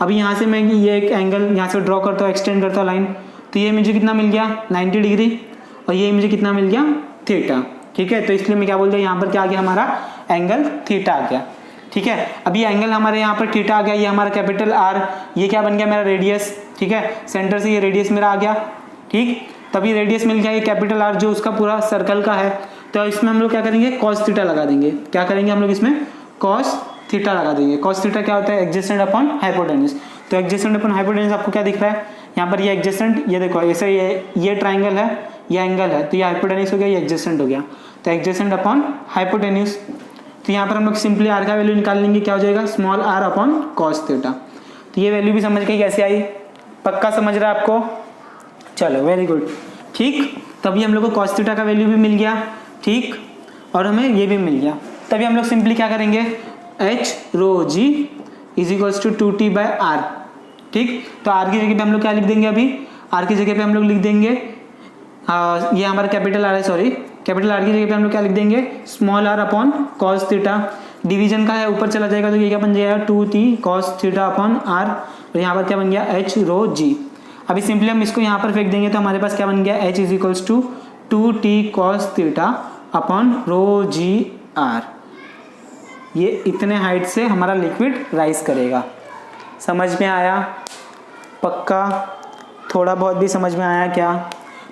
अभी यहाँ से मैं ये एक एंगल यहाँ से ड्रॉ करता हूँ, एक्सटेंड करता हूँ लाइन, तो ये मुझे कितना मिल गया 90 डिग्री, और ये मुझे कितना मिल गया थीटा, ठीक है। तो इसलिए मैं क्या बोल दिया, यहाँ पर क्या आ गया हमारा एंगल थीटा आ गया, ठीक है। अभी एंगल हमारे यहाँ पर थीटा आ गया, ये हमारा कैपिटल आर, ये क्या बन गया मेरा रेडियस, ठीक है, सेंटर से ये रेडियस मेरा आ गया, ठीक। तभी रेडियस मिल गया, ये कैपिटल आर जो उसका पूरा सर्कल का है। तो इसमें हम लोग क्या करेंगे, कॉस थीटा लगा देंगे। क्या करेंगे हम लोग इसमें, कॉस थीटा लगा देंगे। कॉस थीटा क्या होता है, एडजेसेंट अपॉन हाइपोटेन्यूज। तो एडजेसेंट अपॉन हाइपोटेन्यूज आपको क्या दिख रहा है, यहाँ पर ये एडजेसेंट, ये देखो ऐसे ये ट्राइंगल है, ये एंगल है, तो ये हाइपोटेन्यूज हो गया, ये एडजेसेंट हो गया, तो एडजेसेंट अपॉन हाइपोटेन्यूज। तो यहाँ पर हम लोग सिंपली आर का वैल्यू निकाल लेंगे, क्या हो जाएगा small R upon cos theta. तो ये वैल्यू भी समझ गई कैसे आई, पक्का समझ रहा है आपको, चलो वेरी गुड, ठीक। तभी हम लोग को कॉस थीटा का वैल्यू भी मिल गया, ठीक, और हमें ये भी मिल गया। तभी हम लोग सिंपली क्या करेंगे, H rho G is equals to 2t/r, ठीक। तो आर की जगह पे हम लोग क्या लिख देंगे, अभी आर की जगह पे हम लोग लिख देंगे, ये हमारा कैपिटल आर है, सॉरी, कैपिटल आर की जगह पे हम लोग क्या लिख देंगे, small R upon cos theta. Division का है, ऊपर चला जाएगा तो ये क्या बन जाएगा 2t cos theta upon are, और यहाँ पर क्या बन गया एच रो जी। अभी सिंपली हम इसको यहाँ पर फेंक देंगे तो हमारे पास क्या बन गया, H is equals to 2t cos theta upon rho G R. ये इतने हाइट से हमारा लिक्विड राइज करेगा। समझ में आया, पक्का, थोड़ा बहुत भी समझ में आया क्या।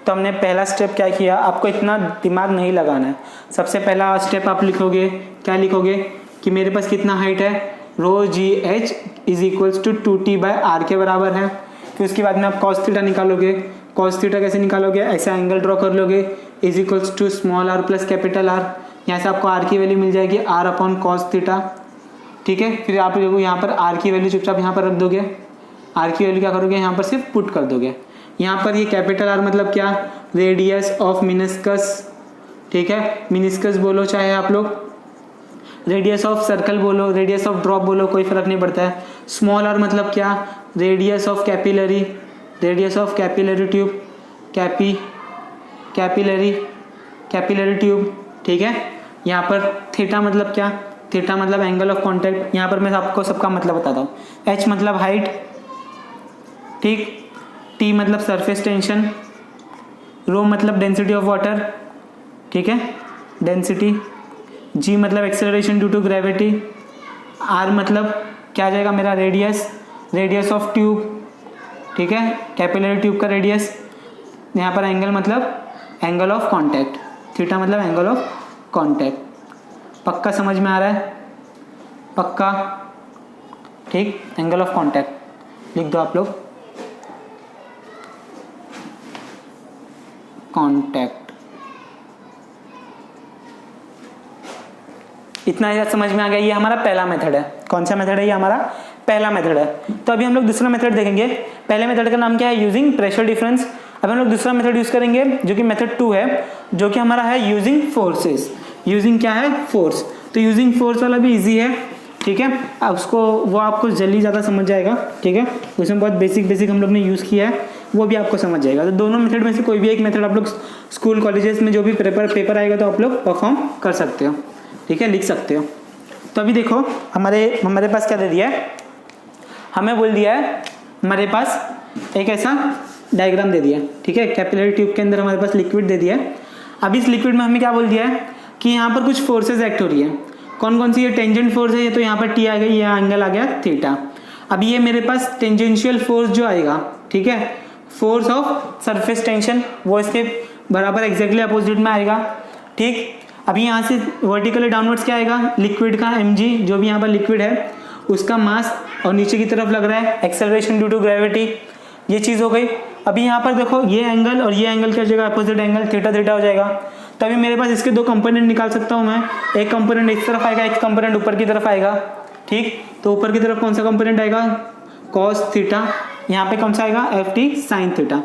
तो हमने पहला स्टेप क्या किया, आपको इतना दिमाग नहीं लगाना है। सबसे पहला स्टेप आप लिखोगे, क्या लिखोगे कि मेरे पास कितना हाइट है, rho ji h is equals to 2t/r के बराबर है। फिर उसके बाद में आप कॉस थीटा निकालोगे। कॉस थीटा कैसे निकालोगे, ऐसा एंगल ड्रॉ कर लोगे, is equals to small r plus capital r. यहाँ से आपको आर की वैल्यू मिल जाएगी आर अपॉन कॉस थीटा, ठीक है। फिर आप यहाँ पर आर की वैल्यू चुपचाप यहाँ पर रख दोगे, आर की वैल्यू क्या करोगे, यहाँ पर सिर्फ पुट कर दोगे। यहाँ पर ये कैपिटल आर मतलब क्या, रेडियस ऑफ मिनिस्कस, ठीक है, मिनिस्कस बोलो चाहे आप लोग, रेडियस ऑफ सर्कल बोलो, रेडियस ऑफ ड्रॉप बोलो, कोई फर्क नहीं पड़ता है। स्मॉल आर मतलब क्या, radius of capillary, radius of capillary tube, capillary tube, ठीक है। यहाँ पर थीटा मतलब क्या, थीटा मतलब एंगल ऑफ कॉन्टैक्ट। यहाँ पर मैं आपको सबका मतलब बताता हूँ। एच मतलब हाइट, ठीक, टी मतलब सरफेस टेंशन, रो मतलब डेंसिटी ऑफ वाटर, ठीक है, डेंसिटी, जी मतलब acceleration due to gravity, R मतलब क्या आ जाएगा मेरा रेडियस ऑफ ट्यूब, ठीक है, कैपिलरी ट्यूब का रेडियस। यहाँ पर एंगल मतलब एंगल ऑफ कांटेक्ट, थीटा मतलब एंगल ऑफ कांटेक्ट। पक्का समझ में आ रहा है? पक्का, ठीक। एंगल ऑफ कांटेक्ट लिख दो आप लोग, कांटेक्ट। इतना ही समझ में आ गया। ये हमारा पहला मेथड है। कौन सा मेथड है? ये हमारा पहला मेथड है। तो अभी हम लोग दूसरा मेथड देखेंगे। पहले मेथड का नाम क्या है? Using pressure difference. अब हम लोग दूसरा मेथड यूज करेंगे जो कि मेथड 2 है, जो कि हमारा है यूजिंग फोर्सेस। यूजिंग क्या है? फोर्स। तो यूजिंग फोर्स वाला भी इजी है, ठीक है। अब उसको वो आपको जल्दी ज़्यादा समझ जाएगा, ठीक है। उसमें बहुत बेसिक हम लोग ने यूज़ किया है, वो भी आपको समझ जाएगा। तो दोनों मेथड में से कोई भी एक मेथड आप लोग स्कूल कॉलेजेस में जो भी पेपर आएगा तो आप लोग परफॉर्म कर सकते हो, ठीक है, लिख सकते हो। तो अभी देखो हमारे पास क्या दे दिया है, हमें बोल दिया है हमारे पास एक ऐसा डायग्राम दे दिया, ठीक है। कैपिलरी ट्यूब के अंदर हमारे पास लिक्विड दे दिया है। अब इस लिक्विड में हमें क्या बोल दिया है कि यहाँ पर कुछ फोर्सेज एक्ट हो रही है। कौन कौन सी? ये टेंजेंट फोर्स है, ये तो यहाँ पर टी आ गई, ये एंगल आ गया थीटा। अब ये मेरे पास टेंजेंशियल फोर्स जो आएगा, ठीक है, फोर्स ऑफ सरफेस टेंशन, वो इसके बराबर एग्जैक्टली अपोजिट में आएगा, ठीक। अभी यहाँ से वर्टिकली डाउनवर्ड्स क्या आएगा? लिक्विड का mg, जो भी यहाँ पर लिक्विड है उसका मास, और नीचे की तरफ लग रहा है एक्सेलरेशन ड्यू टू ग्रेविटी। ये चीज़ हो गई। अभी यहाँ पर देखो ये एंगल और ये एंगल क्या हो जाएगा? अपोजिट एंगल, थीटा थीटा हो जाएगा। तभी मेरे पास इसके दो कंपोनेंट निकाल सकता हूँ मैं। एक कंपोनेंट इस तरफ आएगा, एक कंपोनेंट ऊपर की तरफ आएगा, ठीक। तो ऊपर की तरफ कौन सा कंपोनेंट आएगा? Cos theta. यहाँ पे कौन सा आएगा? F T sine theta.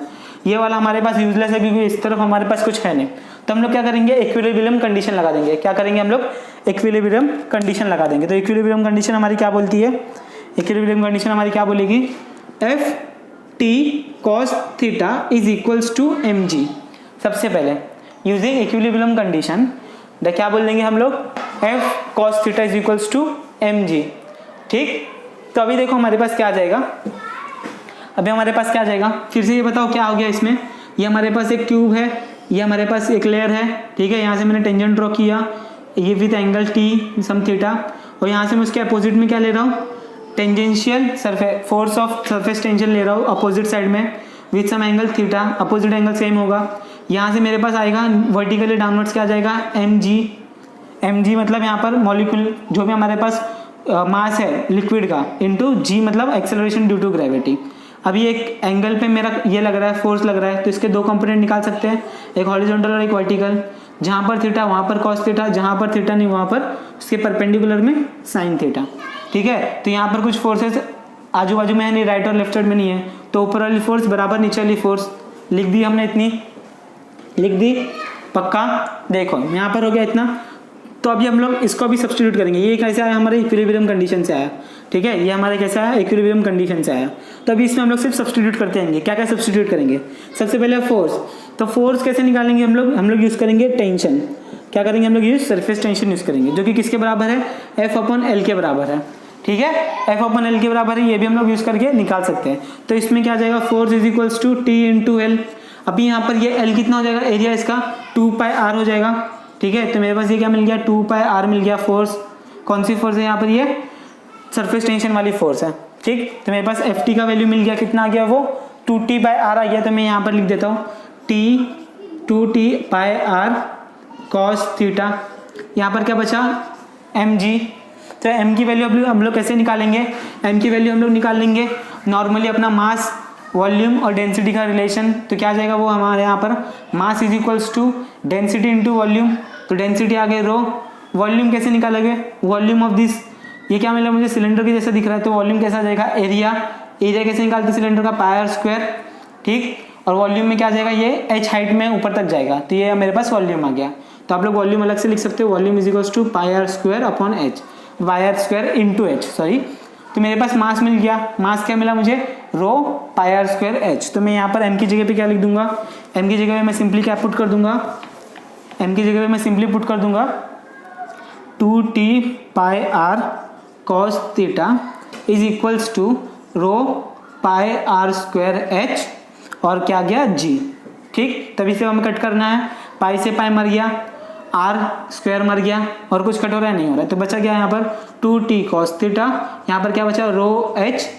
ये वाला हमारे पास यूजलेस है क्योंकि इस तरफ हमारे पास कुछ है नहीं। तो हम लोग क्या करेंगे? इक्विलिब्रियम कंडीशन लगा देंगे। क्या करेंगे हम लोग? इक्विलिब्रियम कंडीशन लगा देंगे। तो इक्विलिब्रियम कंडीशन हमारी क्या बोलती है? इक्विलिब्रियम कंडीशन हमारी क्या बोलेगी? F T cos theta is equals to M G. सबसे पहले यूजिंग इक्विलिब्रियम कंडीशन क्या बोल देंगे हम लोग? F cos theta is equals to M G, ठीक। तो अभी देखो हमारे पास क्या आ जाएगा, अभी हमारे पास क्या आ जाएगा, फिर से ये बताओ क्या हो गया इसमें। ये हमारे पास एक ट्यूब है, ये हमारे पास एक लेयर है, ठीक है। यहाँ से मैंने टेंजेंट ड्रॉ किया, ये with angle T some theta, और यहाँ से मैं उसके अपोजिट में क्या ले रहा हूँ? Tangential surface force of surface tension ले रहा हूँ अपोजिट साइड में with some angle theta. Opposite angle same होगा। यहाँ से मेरे पास आएगा वर्टिकली डाउनवर्ड्स क्या आ जाएगा? एम जी मतलब यहाँ पर मॉलिक्यूल जो भी हमारे पास मास है लिक्विड का, इनटू जी मतलब एक्सेलरेशन ड्यू टू ग्रेविटी। अभी एक एंगल पे मेरा ये लग रहा है, फोर्स लग रहा है, तो इसके दो कंपोनेंट निकाल सकते हैं, एक हॉरिजॉन्टल और एक वर्टिकल। जहाँ पर थीटा वहाँ पर कॉस थीटा, जहाँ पर थीटा नहीं वहाँ पर उसके परपेंडिकुलर में साइन थीटा, ठीक है। तो यहाँ पर कुछ फोर्सेस आजू बाजू में है नहीं, राइट और लेफ्ट साइड में नहीं है, तो ऊपर वाली फोर्स बराबर नीचे वाली फोर्स लिख दी हमने, इतनी लिख दी, पक्का। देखो यहाँ पर हो गया इतना। तो अभी हम लोग इसको भी सब्स्टिट्यूट करेंगे। ये कैसे आया? हमारे इक्विलिब्रियम कंडीशन से आया, ठीक है। ये हमारे कैसे आया? इक्विलिब्रियम कंडीशन से आया। तो अभी इसमें हम लोग सिर्फ सब्स्टिट्यूट करते रहेंगे। क्या क्या सब्स्टिट्यूट करेंगे? सबसे पहले फोर्स। तो फोर्स कैसे निकालेंगे हम लोग यूज़ करेंगे टेंशन। क्या करेंगे हम लोग? यूज सरफेस टेंशन यूज़ करेंगे, जो कि किसके बराबर है? एफ अपॉन एल के बराबर है, ठीक है। एफ अपॉन एल के बराबर है, ये भी हम लोग यूज़ करके निकाल सकते हैं। तो इसमें क्या आ जाएगा? Force is equals to T into L. अभी यहाँ पर ये एल कितना हो जाएगा? एरिया इसका 2 पाई आर हो जाएगा, ठीक है। तो मेरे पास ये क्या मिल गया? 2 पाई आर मिल गया फोर्स। कौन सी फोर्स है यहाँ पर? ये सरफेस टेंशन वाली फोर्स है, ठीक। तो मेरे पास एफ टी का वैल्यू मिल गया, कितना आ गया? वो 2t बाई आर आ गया। तो मैं यहाँ पर लिख देता हूँ T 2t by R cos theta. यहाँ पर क्या बचा? M G. तो एम की वैल्यू हम लोग कैसे निकालेंगे? एम की वैल्यू हम लोग निकाल लेंगे नॉर्मली अपना मास, वॉल्यूम और डेंसिटी का रिलेशन। तो क्या आ जाएगा? वो हमारे यहाँ पर mass is equals to density into volume. तो डेंसिटी आ गई रो। वॉल्यूम कैसे निकालोगे? वॉल्यूम ऑफ दिस, ये क्या मिला मुझे? सिलेंडर के जैसा दिख रहा है, तो वॉल्यूम कैसा आ जाएगा? एरिया। एरिया कैसे निकालते हैं? सिलेंडर का पाई आर स्क्वायर, ठीक। और वॉल्यूम में क्या आ जाएगा? ये एच हाइट में ऊपर तक जाएगा, तो ये मेरे पास वॉल्यूम आ गया। तो आप लोग वॉल्यूम अलग से लिख सकते हो, volume is equals to pi R square upon H, Y R square into H, sorry. तो मेरे पास मास मिल गया। मास क्या मिला मुझे? रो पाई आर स्क्वायर एच। तो मैं यहाँ पर एम की जगह पे क्या लिख दूंगा? एम की जगह पे मैं सिंपली क्या पुट कर दूंगा? एम की जगह पे मैं सिंपली पुट कर दूंगा 2t pi R cos theta is equals to rho pi R square H और क्या गया? जी, ठीक। तभी से हमें कट करना है, पाई से पाई मर गया। आर स्क्वायर मर गया और कुछ कट हो रहा है, नहीं हो रहा है, तो बचा क्या यहाँ पर 2t cos थीटा, यहाँ पर क्या बचा रो एच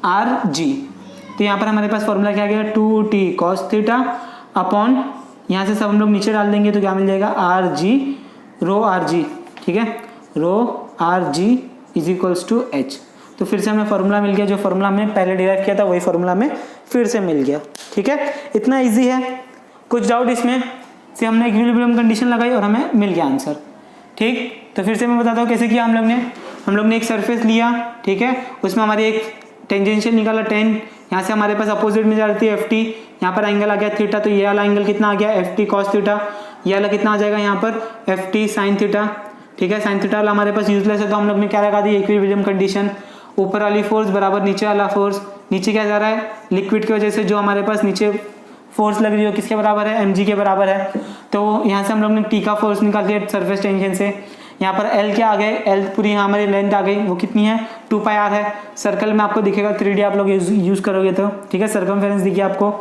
आर जी। तो यहाँ पर हमारे पास फॉर्मूला क्या आ गया 2t cos थीटा अपॉन, यहाँ से सब हम लोग नीचे डाल देंगे तो क्या मिल जाएगा आर जी रो आर जी, ठीक है, rho r g is equals to h. तो फिर से हमें फॉर्मूला मिल गया, जो फॉर्मूला हमने पहले डिराइव किया था वही फॉर्मूला हमें फिर से मिल गया, ठीक है। इतना इजी है, कुछ डाउट इसमें से हमने इक्विलिब्रियम कंडीशन लगाई और हमें मिल गया आंसर, ठीक। तो फिर से मैं बताता हूँ कैसे किया हम लोग ने एक सरफेस लिया, ठीक है, उसमें हमारी एक टेंजेंशियल निकाला 10, यहाँ से हमारे पास अपोजिट में जा रही थी एफ टी, यहाँ पर एंगल आ गया थीटा, तो ये वाला एंगल कितना आ गया एफ टी कॉस थीटा, ये वाला कितना आ जाएगा यहाँ पर एफ टी साइन थीटा, ठीक है। साइन थीटा वाला हमारे पास यूजलेस है तो हम लोग ने क्या लगा दी इक्विलिब्रियम कंडीशन, ऊपर वाली फोर्स बराबर नीचे वाला फोर्स, नीचे क्या जा रहा है लिक्विड की वजह से जो हमारे पास नीचे फोर्स लग रही है किसके बराबर है mg के बराबर है, तो यहाँ से हम लोग ने टी का फोर्स निकाल दिया सरफेस टेंशन से। यहाँ पर L क्या आ गए, L पूरी यहाँ हमारी लेंथ आ गई, वो कितनी है 2πr है, सर्कल में आपको दिखेगा 3D आप लोग यूज़ करोगे तो, ठीक है, सर्कमफेरेंस दिखिए आपको।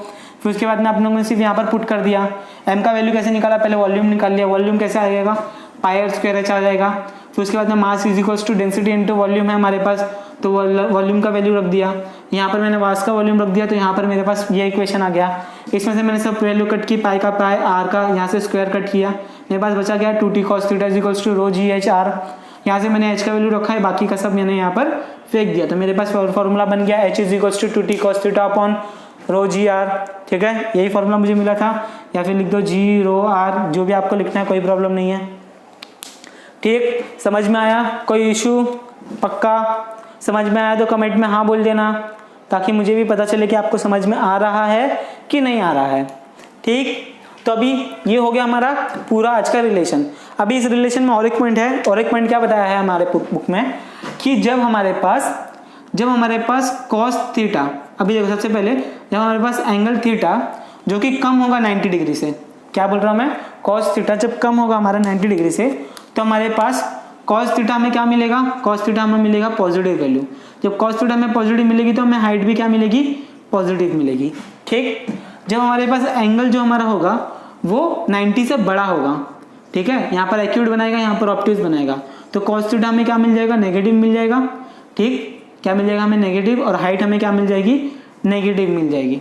फिर उसके बाद में आप लोगों ने सिर्फ यहाँ पर पुट कर दिया, m का वैल्यू कैसे निकाला, पहले वॉल्यूम निकाल लिया, वॉल्यूम कैसे आ जाएगा पाई स्क्वायर h आ जाएगा। फिर उसके बाद में mass is equals to density into volume है हमारे पास, तो वॉल्यूम का वैल्यू रख दिया, यहाँ पर मैंने मास का वॉल्यूम रख दिया, तो यहाँ पर मेरे पास ये इक्वेशन आ गया। इसमें से मैंने सब वैल्यू कट की, पाई का पाई, आर का यहाँ से स्क्वायर कट किया, मेरे पास बचा गया 2t cos theta is equals to rho ji H R, यहाँ से मैंने h का वैल्यू रखा है, बाकी का सब मैंने यहाँ पर फेंक दिया, तो मेरे पास फॉर्मूला बन गया h is equals to 2t cos theta upon rho G R, ठीक है, यही फॉर्मूला मुझे मिला था, या फिर लिख दो जी रो आर, जो भी आपको लिखना है कोई प्रॉब्लम नहीं है, ठीक। समझ में आया, कोई इशू, पक्का समझ में आया तो कमेंट में हाँ बोल देना, ताकि मुझे भी पता चले कि आपको समझ में आ रहा है कि नहीं आ रहा है, ठीक। तो अभी ये हो गया हमारा पूरा आज का रिलेशन। अभी इस रिलेशन में और एक पॉइंट है, और एक पॉइंट क्या बताया है हमारे बुक में कि जब हमारे पास cos थीटा, अभी देखो सबसे पहले जब हमारे पास एंगल थीटा जो कि कम होगा 90 डिग्री से, क्या बोल रहा हूँ मैं, cos थीटा जब कम होगा हमारा 90 डिग्री से, तो हमारे पास cos थीटा में क्या मिलेगा, cos थीटा हमें मिलेगा पॉजिटिव वैल्यू। जब cos थीटा में पॉजिटिव मिलेगी तो हमें हाइट भी क्या मिलेगी, पॉजिटिव मिलेगी, ठीक। जब हमारे पास एंगल जो हमारा होगा वो 90 से बड़ा होगा, ठीक है, यहाँ पर एक्यूट बनाएगा, यहाँ पर ऑब्ट्यूज बनाएगा, तो cos थीटा हमें क्या मिल जाएगा, नेगेटिव मिल जाएगा, ठीक, क्या मिल जाएगा हमें नेगेटिव, और हाइट हमें क्या मिल जाएगी, नेगेटिव मिल जाएगी,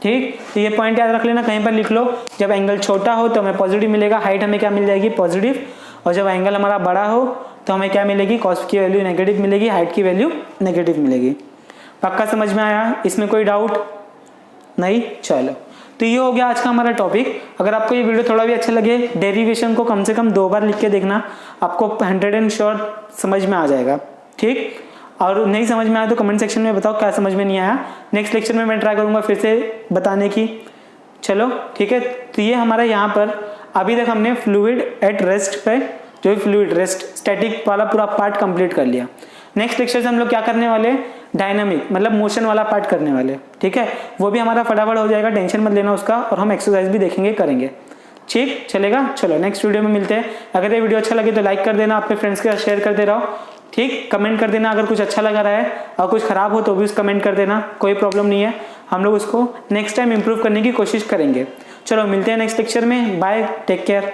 ठीक। तो ये पॉइंट याद रख लेना, कहीं पर लिख लो, जब एंगल छोटा हो तो हमें पॉजिटिव मिलेगा, हाइट हमें क्या मिल जाएगी, पॉजिटिव, और जब एंगल हमारा बड़ा हो तो हमें क्या मिलेगी, cos की वैल्यू नेगेटिव मिलेगी, हाइट की वैल्यू नेगेटिव मिलेगी। पक्का समझ में आया, इसमें कोई डाउट नहीं, चलो। तो ये हो गया आज का हमारा टॉपिक। अगर आपको ये वीडियो थोड़ा भी अच्छा लगे, डेरिवेशन को कम से कम 2 बार लिख के देखना, आपको 100% श्योर समझ में आ जाएगा, ठीक। और नहीं समझ में आया तो कमेंट सेक्शन में बताओ क्या समझ में नहीं आया, नेक्स्ट लेक्चर में मैं ट्राई करूँगा फिर से बताने की, चलो ठीक है। तो ये हमारा यहाँ पर अभी तक हमने फ्लूइड एट रेस्ट पे, जो फ्लूइड रेस्ट स्टैटिक वाला पूरा पार्ट कंप्लीट कर लिया। नेक्स्ट लेक्चर से हम लोग क्या करने वाले, डायनामिक मतलब मोशन वाला पार्ट करने वाले, ठीक है, वो भी हमारा फटाफट हो जाएगा, टेंशन मत लेना उसका, और हम एक्सरसाइज भी देखेंगे करेंगे, ठीक चलेगा। चलो नेक्स्ट वीडियो में मिलते हैं। अगर ये वीडियो अच्छा लगे तो लाइक कर देना, अपने फ्रेंड्स के साथ शेयर करते रहो, ठीक। कमेंट कर देना अगर कुछ अच्छा लगा रहा है, और कुछ खराब हो तो भी उस कमेंट कर देना, कोई प्रॉब्लम नहीं है, हम लोग उसको नेक्स्ट टाइम इंप्रूव करने की कोशिश करेंगे। चलो मिलते हैं नेक्स्ट लेक्चर में, बाय, टेक केयर।